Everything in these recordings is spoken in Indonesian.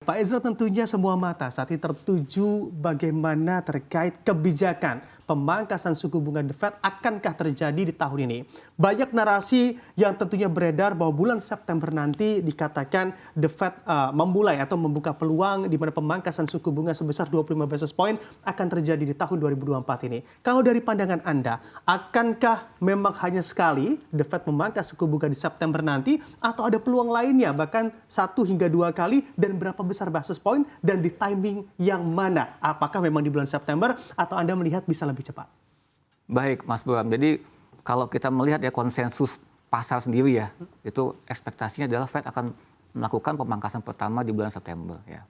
Pak Ezra, tentunya semua mata saat ini tertuju bagaimana terkait kebijakan pemangkasan suku bunga The Fed akankah terjadi di tahun ini. Banyak narasi yang tentunya beredar bahwa bulan September nanti dikatakan The Fed memulai atau membuka peluang di mana pemangkasan suku bunga sebesar 25 basis point akan terjadi di tahun 2024 ini. Kalau dari pandangan Anda, akankah memang hanya sekali The Fed memangkas suku bunga di September nanti atau ada peluang lainnya bahkan 1 hingga 2 kali dan berapa besar basis point dan di timing yang mana? Apakah memang di bulan September atau Anda melihat bisa lebih cepat? Baik, Mas Bram. Jadi kalau kita melihat ya konsensus pasar sendiri ya, itu ekspektasinya adalah Fed akan melakukan pemangkasan pertama di bulan September ya.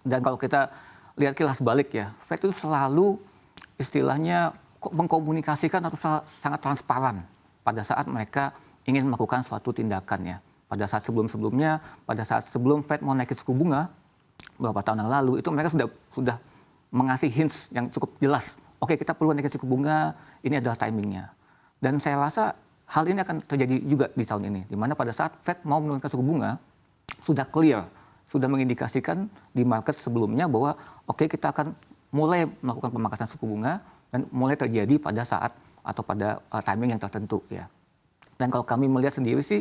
Dan kalau kita lihat kilas balik ya, Fed itu selalu istilahnya mengkomunikasikan atau sangat transparan pada saat mereka ingin melakukan suatu tindakan ya. Pada saat sebelum-sebelumnya, pada saat sebelum Fed mau naikin suku bunga beberapa tahun yang lalu, itu mereka sudah mengasih hints yang cukup jelas. Oke, kita perlu naikin suku bunga, ini adalah timingnya. Dan saya rasa hal ini akan terjadi juga di tahun ini, di mana pada saat Fed mau menurunkan suku bunga, sudah clear, sudah mengindikasikan di market sebelumnya bahwa oke, kita akan mulai melakukan pemangkasan suku bunga dan mulai terjadi pada saat atau pada timing yang tertentu ya. Dan kalau kami melihat sendiri sih,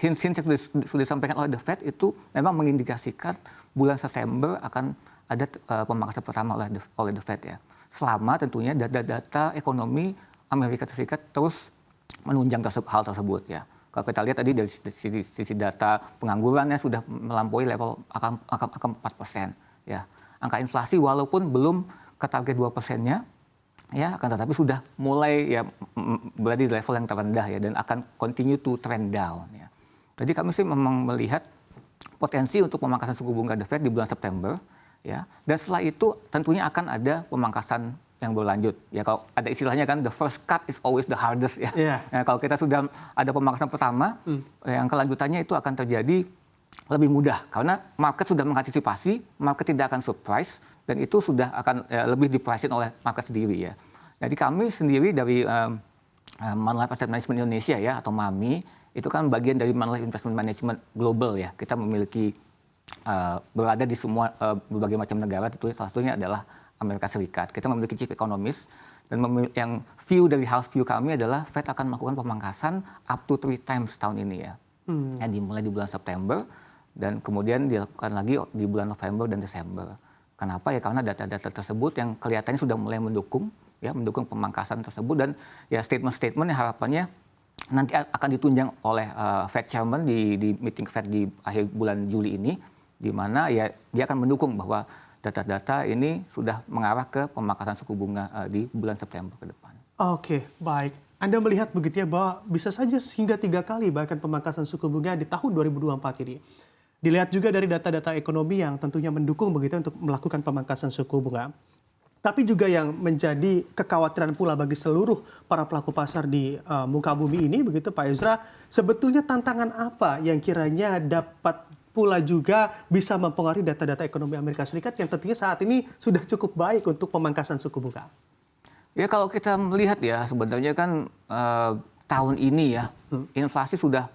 hints-hints yang sudah disampaikan oleh The Fed itu memang mengindikasikan bulan September akan ada pemangkasan pertama oleh The Fed ya. Selama tentunya data-data ekonomi Amerika Serikat terus menunjang hal tersebut ya. Kalau kita lihat tadi dari sisi data penganggurannya sudah melampaui level angka 4% ya. Angka inflasi walaupun belum ke target 2%-nya ya, akan tetapi sudah mulai ya berada di level yang terendah ya dan akan continue to trend down ya. Jadi kami sih memang melihat potensi untuk pemangkasan suku bunga The Fed di bulan September ya. Dan setelah itu tentunya akan ada pemangkasan yang berlanjut. Ya kalau ada istilahnya kan the first cut is always the hardest ya. Yeah. Nah, kalau kita sudah ada pemangkasan pertama, yang kelanjutannya itu akan terjadi lebih mudah karena market sudah mengantisipasi, market tidak akan surprise dan itu sudah akan lebih diprice oleh market sendiri ya. Jadi kami sendiri dari Manulife Asset Management Indonesia ya atau MAMI itu kan bagian dari Manulife Investment Management Global ya. Kita memiliki berada di semua berbagai macam negara, tentunya salah satunya adalah Amerika Serikat. Kita memiliki chief economist dan yang dari house view kami adalah Fed akan melakukan pemangkasan up to 3 times tahun ini ya. Yang dimulai di bulan September dan kemudian dilakukan lagi di bulan November dan Desember. Kenapa ya? Karena data-data tersebut yang kelihatannya sudah mulai mendukung pemangkasan tersebut dan ya statement-statement yang harapannya nanti akan ditunjang oleh Fed Chairman di meeting Fed di akhir bulan Juli ini, di mana ya dia akan mendukung bahwa data-data ini sudah mengarah ke pemangkasan suku bunga di bulan September ke depan. Oke, baik. Anda melihat begitu ya bahwa bisa saja hingga 3 kali bahkan pemangkasan suku bunga di tahun 2024 ini. Dilihat juga dari data-data ekonomi yang tentunya mendukung begitu untuk melakukan pemangkasan suku bunga. Tapi juga yang menjadi kekhawatiran pula bagi seluruh para pelaku pasar di muka bumi ini begitu Pak Ezra, sebetulnya tantangan apa yang kiranya dapat pula juga bisa mempengaruhi data-data ekonomi Amerika Serikat yang tentunya saat ini sudah cukup baik untuk pemangkasan suku bunga? Ya kalau kita melihat ya sebenarnya kan tahun ini ya inflasi sudah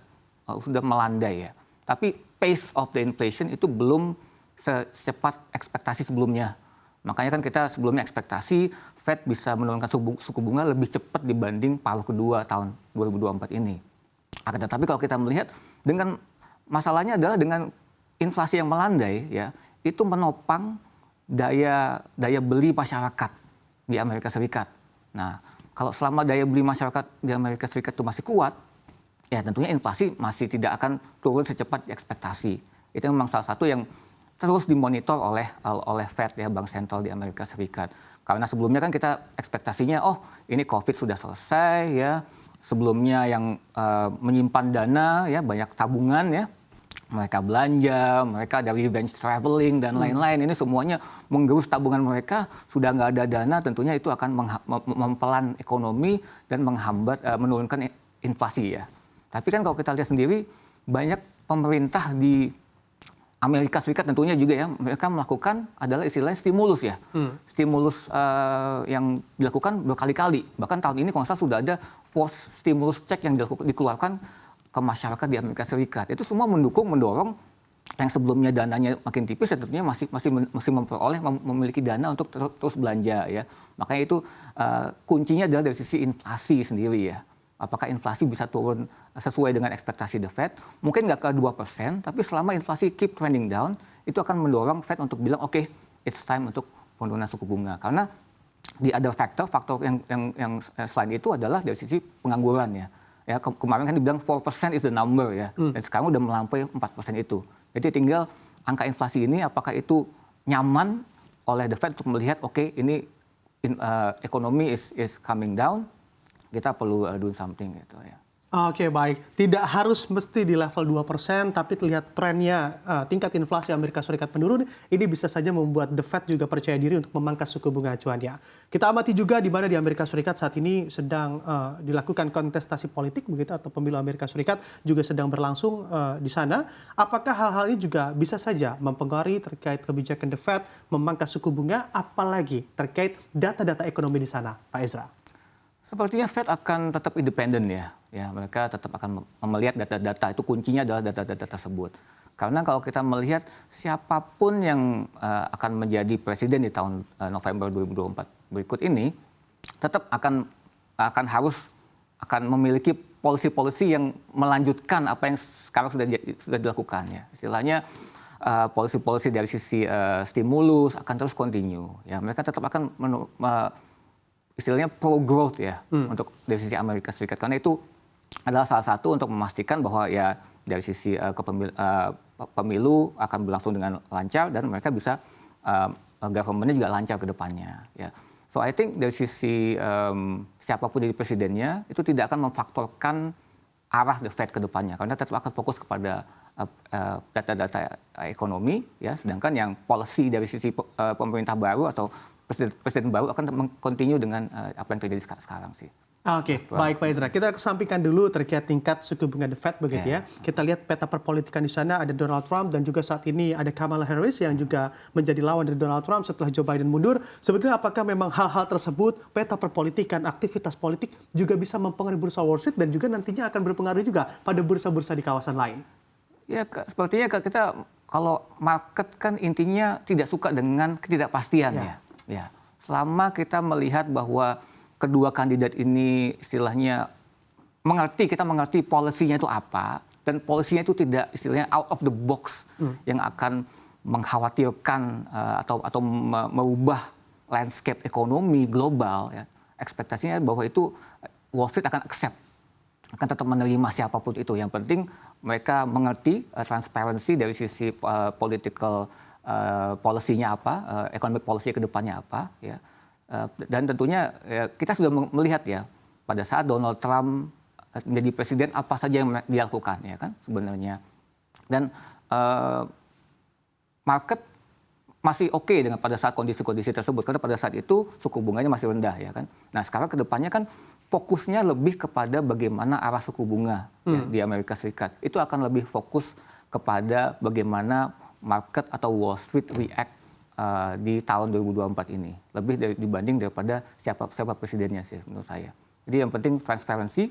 melandai ya. Tapi pace of the inflation itu belum secepat ekspektasi sebelumnya. Makanya kan kita sebelumnya ekspektasi Fed bisa menurunkan suku bunga lebih cepat dibanding paruh kedua tahun 2024 ini. Akan tetapi kalau kita melihat dengan masalahnya adalah dengan inflasi yang melandai ya, itu menopang daya beli masyarakat di Amerika Serikat. Nah, kalau selama daya beli masyarakat di Amerika Serikat itu masih kuat, ya tentunya inflasi masih tidak akan turun secepat ekspektasi. Itu memang salah satu yang terus dimonitor oleh Fed ya, Bank Sentral di Amerika Serikat. Karena sebelumnya kan kita ekspektasinya ini COVID sudah selesai ya. Sebelumnya yang menyimpan dana ya, banyak tabungan ya. Mereka belanja, mereka ada revenge traveling dan lain-lain. Ini semuanya menggerus tabungan mereka, sudah nggak ada dana, tentunya itu akan mempelan ekonomi dan menghambat menurunkan inflasi ya. Tapi kan kalau kita lihat sendiri, banyak pemerintah di Amerika Serikat tentunya juga ya, mereka melakukan adalah istilahnya stimulus ya. Stimulus yang dilakukan berkali-kali. Bahkan tahun ini kalau nggak salah sudah ada force stimulus check yang dikeluarkan ke masyarakat di Amerika Serikat. Itu semua mendorong yang sebelumnya dananya makin tipis, ya tentunya masih memiliki dana untuk terus belanja ya. Makanya itu kuncinya adalah dari sisi inflasi sendiri ya. Apakah inflasi bisa turun sesuai dengan ekspektasi The Fed? Mungkin nggak ke 2%, tapi selama inflasi keep trending down, itu akan mendorong Fed untuk bilang oke, it's time untuk penurunan suku bunga. Karena di other faktor yang selain itu adalah dari sisi pengangguran ya. Ya kemarin kan dibilang 4% is the number ya, dan sekarang udah melampaui 4% itu. Jadi tinggal angka inflasi ini apakah itu nyaman oleh The Fed untuk melihat oke, ini ekonomi is coming down, kita perlu do something gitu ya. Oke, baik. Tidak harus mesti di level 2%, tapi terlihat trennya tingkat inflasi Amerika Serikat menurun, ini bisa saja membuat The Fed juga percaya diri untuk memangkas suku bunga acuannya. Kita amati juga di mana di Amerika Serikat saat ini sedang dilakukan kontestasi politik begitu, atau pemilu Amerika Serikat juga sedang berlangsung di sana. Apakah hal-hal ini juga bisa saja mempengaruhi terkait kebijakan The Fed memangkas suku bunga, apalagi terkait data-data ekonomi di sana, Pak Ezra? Sepertinya Fed akan tetap independen ya. Ya, mereka tetap akan melihat data-data, itu kuncinya adalah data-data tersebut. Karena kalau kita melihat siapapun yang akan menjadi presiden di tahun November 2024 berikut ini, tetap akan memiliki polisi-polisi yang melanjutkan apa yang sekarang sudah dilakukan ya. Istilahnya polisi-polisi dari sisi stimulus akan terus continue. Ya, mereka tetap akan istilahnya pro growth ya untuk dari sisi Amerika Serikat, karena itu adalah salah satu untuk memastikan bahwa ya dari sisi pemilu akan berlangsung dengan lancar dan mereka bisa government-nya juga lancar ke depannya ya. So I think dari sisi siapapun jadi presidennya itu tidak akan memfaktorkan arah The Fed ke depannya, karena tetap akan fokus kepada data-data ekonomi ya, sedangkan yang policy dari sisi pemerintah baru atau presiden baru akan continue dengan apa yang terjadi sekarang sih. Oke, baik Pak Ezra. Kita kesampingkan dulu terkait tingkat suku bunga The Fed begitu ya. Kita lihat peta perpolitikan di sana, ada Donald Trump dan juga saat ini ada Kamala Harris yang juga menjadi lawan dari Donald Trump setelah Joe Biden mundur. Sebetulnya apakah memang hal-hal tersebut, peta perpolitikan, aktivitas politik juga bisa mempengaruhi bursa Wall Street dan juga nantinya akan berpengaruh juga pada bursa-bursa di kawasan lain? Ya, sepertinya kita kalau market kan intinya tidak suka dengan ketidakpastian ya. Ya, selama kita melihat bahwa kedua kandidat ini istilahnya kita mengerti polisinya itu apa, dan polisinya itu tidak istilahnya out of the box yang akan mengkhawatirkan atau merubah landscape ekonomi global ya. Ekspektasinya bahwa itu Wall Street akan accept, akan tetap menerima siapapun itu. Yang penting mereka mengerti transparansi dari sisi political polisinya apa, economic policy ke depannya apa ya. Dan tentunya ya, kita sudah melihat ya pada saat Donald Trump menjadi presiden apa saja yang dia lakukan ya kan sebenarnya. Dan market masih oke dengan pada saat kondisi-kondisi tersebut, karena pada saat itu suku bunganya masih rendah ya kan. Nah sekarang ke depannya kan fokusnya lebih kepada bagaimana arah suku bunga ya, di Amerika Serikat. Itu akan lebih fokus kepada bagaimana market atau Wall Street react di tahun 2024 ini. Lebih dibanding daripada siapa presidennya sih menurut saya. Jadi yang penting transparansi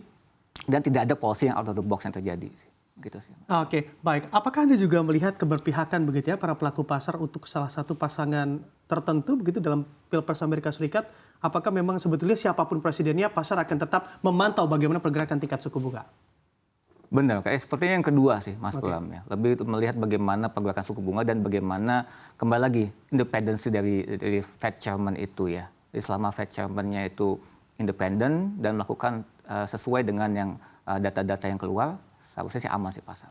dan tidak ada policy yang out of the box yang terjadi sih. Gitu sih. Oke, baik. Apakah Anda juga melihat keberpihakan begitu ya para pelaku pasar untuk salah satu pasangan tertentu begitu dalam Pilpres Amerika Serikat? Apakah memang sebetulnya siapapun presidennya pasar akan tetap memantau bagaimana pergerakan tingkat suku bunga? Benar, kayak sepertinya yang kedua sih Mas Bram ya. Lebih melihat bagaimana pergerakan suku bunga dan bagaimana kembali lagi independensi dari Fed Chairman itu ya. Jadi selama Fed Chairman-nya itu independen dan melakukan sesuai dengan yang data-data yang keluar, seharusnya sih aman sih pasar.